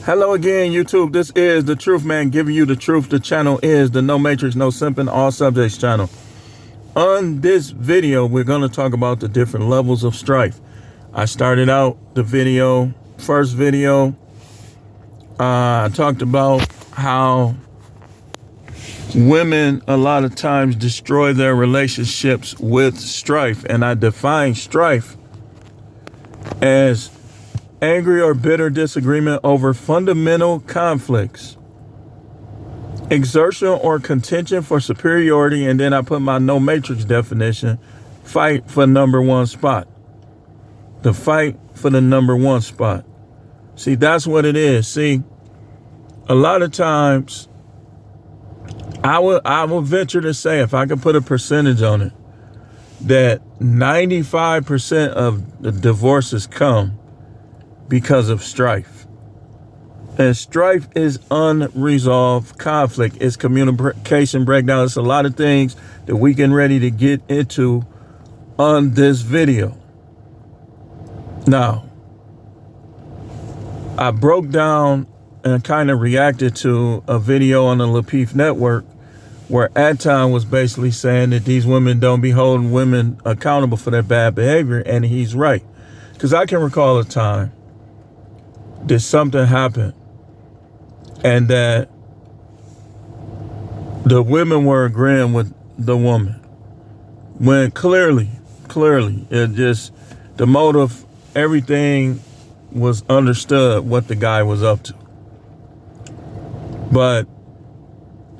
Hello again, YouTube. This is the Truth Man giving you the truth. The channel is the No Matrix, No Simping, All Subjects channel. On this video, we're going to talk about the different levels of strife. I started out the first video, I talked about how women a lot of times destroy their relationships with strife. And I define strife as angry or bitter disagreement over fundamental conflicts, exertion or contention for superiority, and then I put my no matrix definition, fight for number one spot. The fight for the number one spot. See, that's what it is. See, a lot of times, I will venture to say, if I could put a percentage on it, that 95% of the divorces come because of strife. And strife is unresolved conflict. It's communication breakdown. It's a lot of things that we getting ready to get into on this video. Now, I broke down and kind of reacted to a video on the Lapeef Network where Adton was basically saying that these women don't be holding women accountable for their bad behavior, and he's right. Because I can recall a time that something happened and that the women were agreeing with the woman when clearly it just, the motive, everything was understood what the guy was up to. But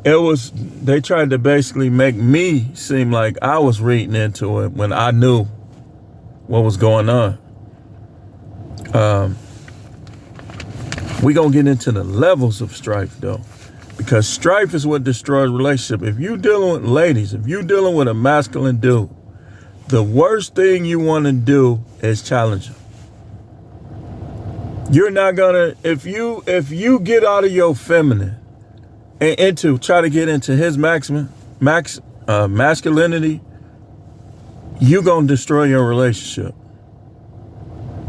they tried to basically make me seem like I was reading into it when I knew what was going on. We're going to get into the levels of strife, though, because strife is what destroys relationship. If you're dealing with ladies, if you're dealing with a masculine dude, the worst thing you want to do is challenge him. You're not going to, if you get out of your feminine and try to get into his masculinity, you're going to destroy your relationship.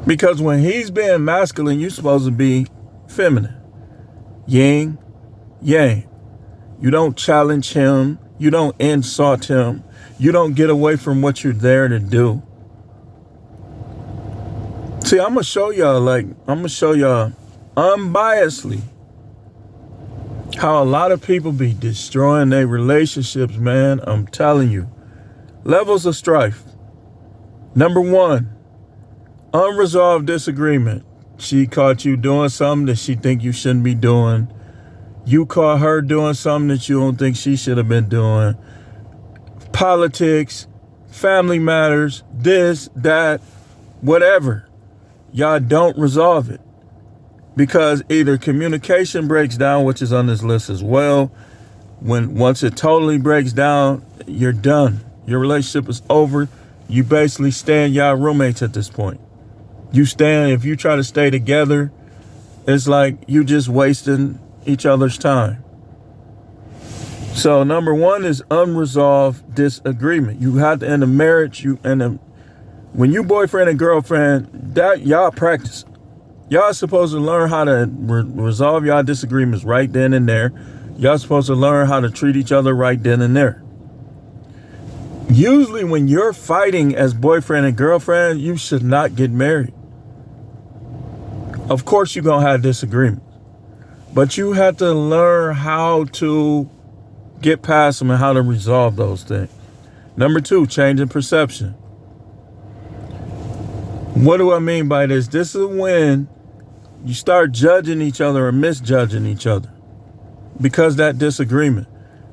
Because when he's being masculine, you're supposed to be feminine. Yin, yang. You don't challenge him. You don't insult him. You don't get away from what you're there to do. See, I'm going to show y'all unbiasedly how a lot of people be destroying their relationships, man. I'm telling you. Levels of strife. Number one, unresolved disagreement. She caught you doing something that she think you shouldn't be doing. You caught her doing something that you don't think she should have been doing. Politics, family matters, this, that, whatever. Y'all don't resolve it. Because either communication breaks down, which is on this list as well. Once it totally breaks down, you're done. Your relationship is over. You basically stand y'all roommates at this point. If you try to stay together, it's like you just wasting each other's time. So number one is unresolved disagreement. You have to end a marriage. When you boyfriend and girlfriend, that y'all practice. Y'all supposed to learn how to resolve y'all disagreements right then and there. Y'all supposed to learn how to treat each other right then and there. Usually when you're fighting as boyfriend and girlfriend, you should not get married. Of course you're going to have disagreements, but you have to learn how to get past them and how to resolve those things. Number two, change in perception. What do I mean by this? This is when you start judging each other or misjudging each other because that disagreement.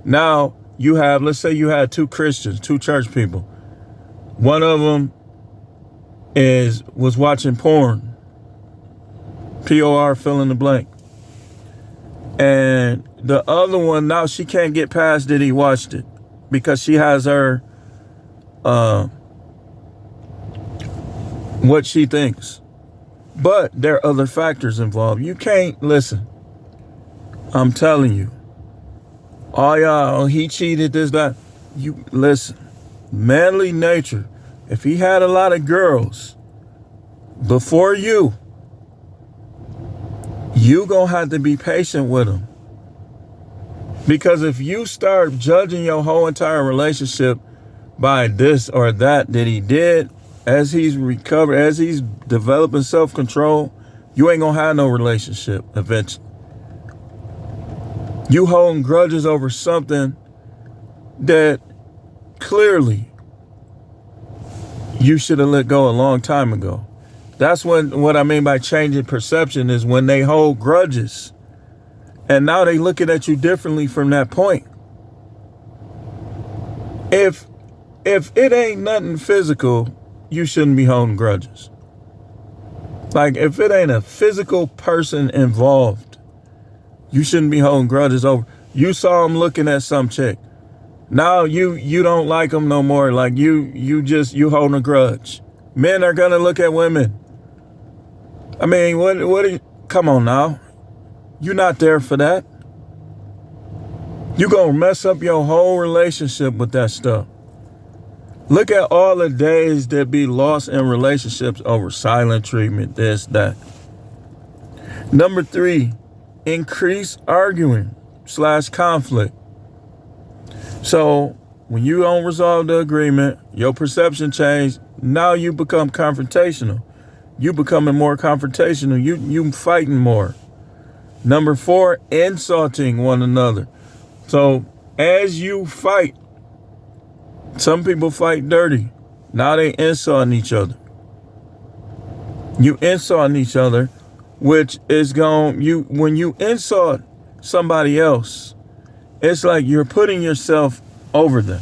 Now let's say you had two Christians, two church people. One of them was watching porn. P-O-R, fill in the blank. And the other one, now she can't get past that he watched it because she has her, what she thinks. But there are other factors involved. You can't, listen, I'm telling you, he cheated, this, that. You listen, manly nature. If he had a lot of girls before you, You gonna have to be patient with them. Because if you start judging your whole entire relationship by this or that he did, as he's recovered, as he's developing self-control, you ain't gonna have no relationship eventually. You holding grudges over something that clearly you should have let go a long time ago. That's what I mean by changing perception, is when they hold grudges and now they looking at you differently from that point. If it ain't nothing physical, you shouldn't be holding grudges. Like, if it ain't a physical person involved, you shouldn't be holding grudges over. You saw him looking at some chick. Now you don't like him no more. Like, you holding a grudge. Men are gonna look at women. I mean, what are you, come on now. You're not there for that. You gonna mess up your whole relationship with that stuff. Look at all the days that be lost in relationships over silent treatment, this, that. Number 3, increase arguing / conflict. So when you don't resolve the agreement, your perception change. Now you become confrontational. You becoming more confrontational. You fighting more. Number 4, insulting one another. So as you fight, some people fight dirty. Now they insulting each other. You insulting each other, which is when you insult somebody else, it's like you're putting yourself over them.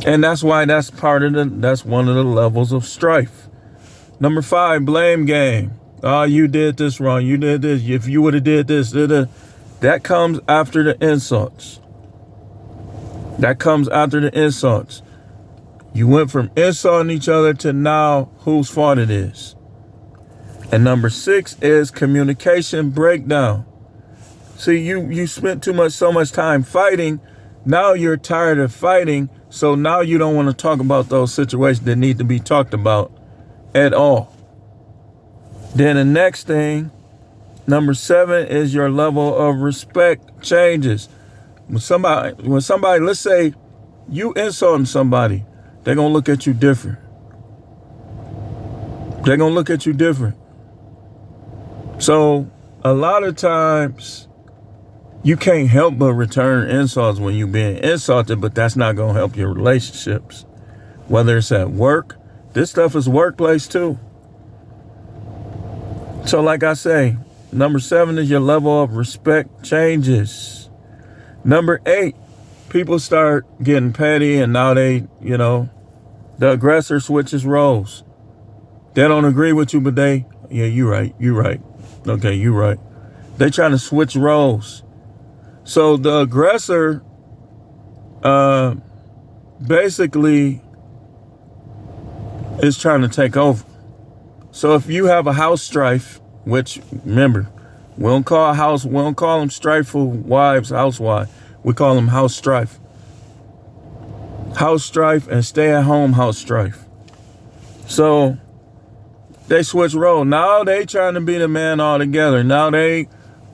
And that's why that's one of the levels of strife. Number 5, blame game. Oh, you did this wrong. You did this. If you would have did this, that comes after the insults. That comes after the insults. You went from insulting each other to now whose fault it is. And number 6 is communication breakdown. See, you spent so much time fighting. Now you're tired of fighting. So now you don't want to talk about those situations that need to be talked about at all. Then the next thing, number 7, is your level of respect changes. When somebody, let's say you insulting somebody, they're going to look at you different. They're going to look at you different. So a lot of times you can't help but return insults when you're being insulted, but that's not going to help your relationships. Whether it's at work, this stuff is workplace too. So like I say, number 7 is your level of respect changes. Number 8, people start getting petty, and now the aggressor switches roles. They don't agree with you, but you're right. Okay, you're right. They trying to switch roles. So the aggressor basically is trying to take over. So if you have a house strife, which remember, we don't call them strifeful wives housewives. We call them house strife. House strife and stay at home house strife. So they switch roles. Now they trying to be the man altogether. Now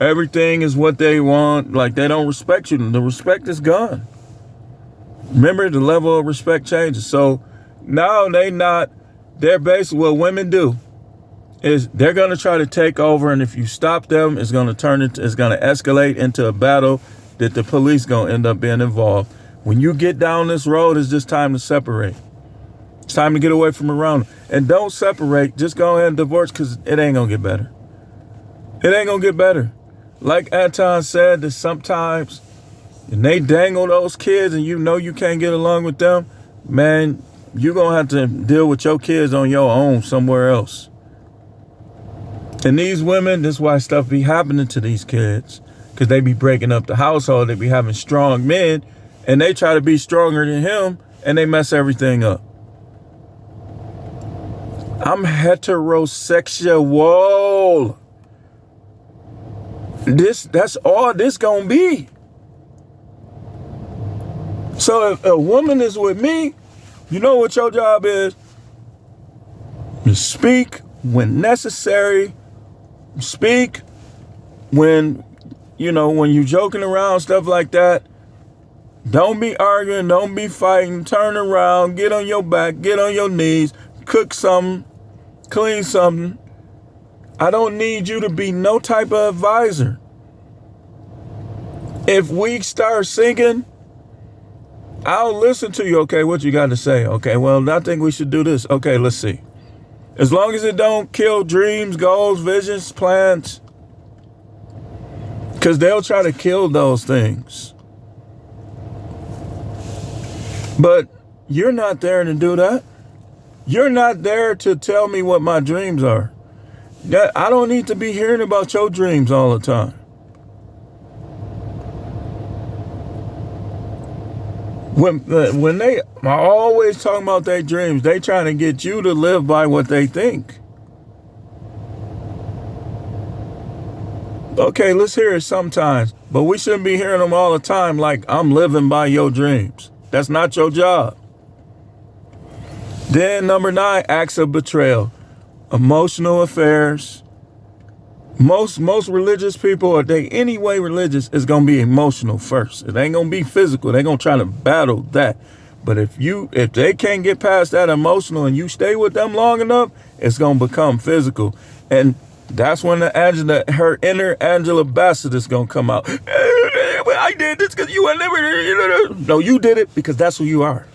everything is what they want. Like, they don't respect you. The respect is gone. Remember, the level of respect changes. So now they're basically, what women do is they're going to try to take over. And if you stop them, it's going to escalate into a battle that the police going to end up being involved. When you get down this road, it's just time to separate. It's time to get away from around them. And don't separate. Just go ahead and divorce, because it ain't going to get better. It ain't going to get better. Like Anton said, that sometimes when they dangle those kids and you know you can't get along with them, man, you're going to have to deal with your kids on your own somewhere else. And these women, this is why stuff be happening to these kids, because they be breaking up the household. They be having strong men, and they try to be stronger than him, and they mess everything up. I'm heterosexual. That's all this gonna be. So if a woman is with me, you know what your job is? You speak when necessary, Speak when, when you joking around, stuff like that. Don't be arguing, don't be fighting, turn around, get on your back, get on your knees, cook something, clean something. I don't need you to be no type of advisor. If we start singing, I'll listen to you. Okay, what you got to say? Okay, well, I think we should do this. Okay, let's see. As long as it don't kill dreams, goals, visions, plans, because they'll try to kill those things. But you're not there to do that. You're not there to tell me what my dreams are. I don't need to be hearing about your dreams all the time. When they are always talking about their dreams, they trying to get you to live by what they think. Okay, let's hear it sometimes, but we shouldn't be hearing them all the time like I'm living by your dreams. That's not your job. Then number 9, acts of betrayal. Emotional affairs. Most religious people, or they anyway religious, is going to be emotional first. It ain't going to be physical. They're going to try to battle that. But if they can't get past that emotional and you stay with them long enough, it's going to become physical. And that's when her inner Angela Bassett is going to come out. I did this because you were never. No, you did it because that's who you are.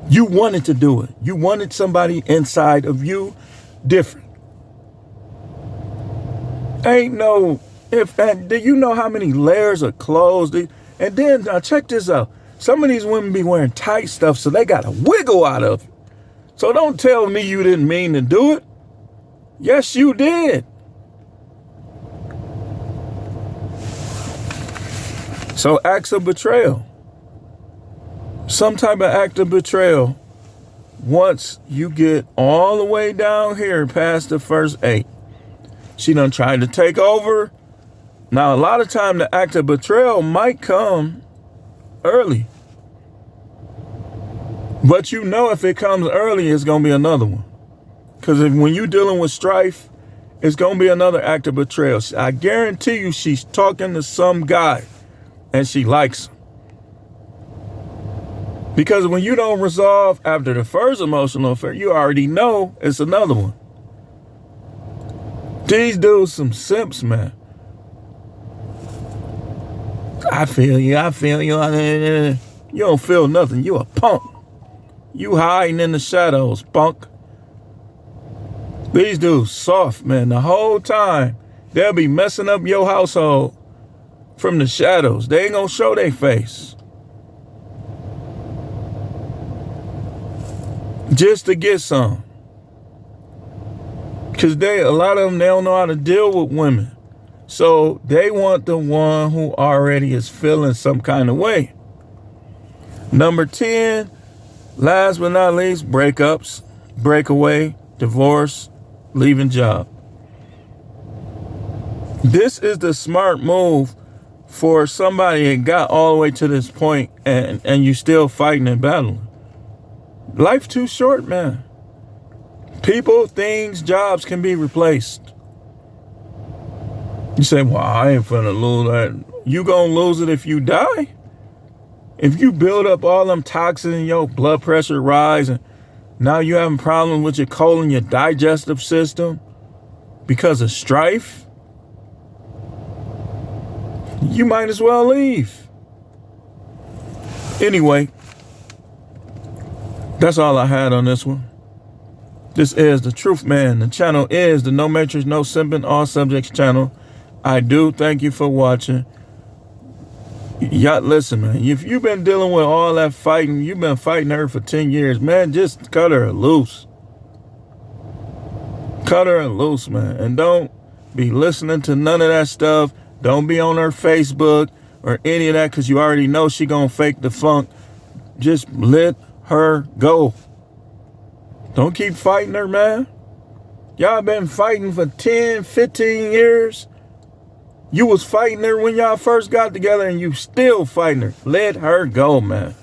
You wanted to do it. You wanted somebody inside of you different. Ain't no if and do you know how many layers of clothes? And then now check this out. Some of these women be wearing tight stuff, so they got to wiggle out of it. So don't tell me you didn't mean to do it. Yes, you did. So acts of betrayal. Some type of act of betrayal. Once you get all the way down here past the first 8. She done tried to take over. Now, a lot of time the act of betrayal might come early. But if it comes early, it's going to be another one. Because when you're dealing with strife, it's going to be another act of betrayal. I guarantee you she's talking to some guy and she likes him. Because when you don't resolve after the first emotional affair, you already know it's another one. These dudes some simps, man. I feel you. You don't feel nothing. You a punk. You hiding in the shadows, punk. These dudes soft, man. The whole time, they'll be messing up your household from the shadows. They ain't gonna show their face. Just to get some. Because a lot of them, they don't know how to deal with women. So they want the one who already is feeling some kind of way. Number 10, last but not least, breakups, breakaway, divorce, leaving job. This is the smart move for somebody that got all the way to this point and you still fighting and battling. Life too short, man. People, things, jobs can be replaced. You say, well, I ain't finna lose that. You gonna lose it if you die? If you build up all them toxins in your blood pressure rise and now you having problems with your colon, your digestive system because of strife, you might as well leave. Anyway, that's all I had on this one. This is The Truth Man. The channel is the No Matrix, No Simping, All Subjects channel. I do thank you for watching. Y'all, listen, man. If you've been dealing with all that fighting, you've been fighting her for 10 years, man, just cut her loose. Cut her loose, man. And don't be listening to none of that stuff. Don't be on her Facebook or any of that because you already know she gonna fake the funk. Just let her go. Don't keep fighting her, man. Y'all been fighting for 10, 15 years. You was fighting her when y'all first got together and you still fighting her. Let her go, man.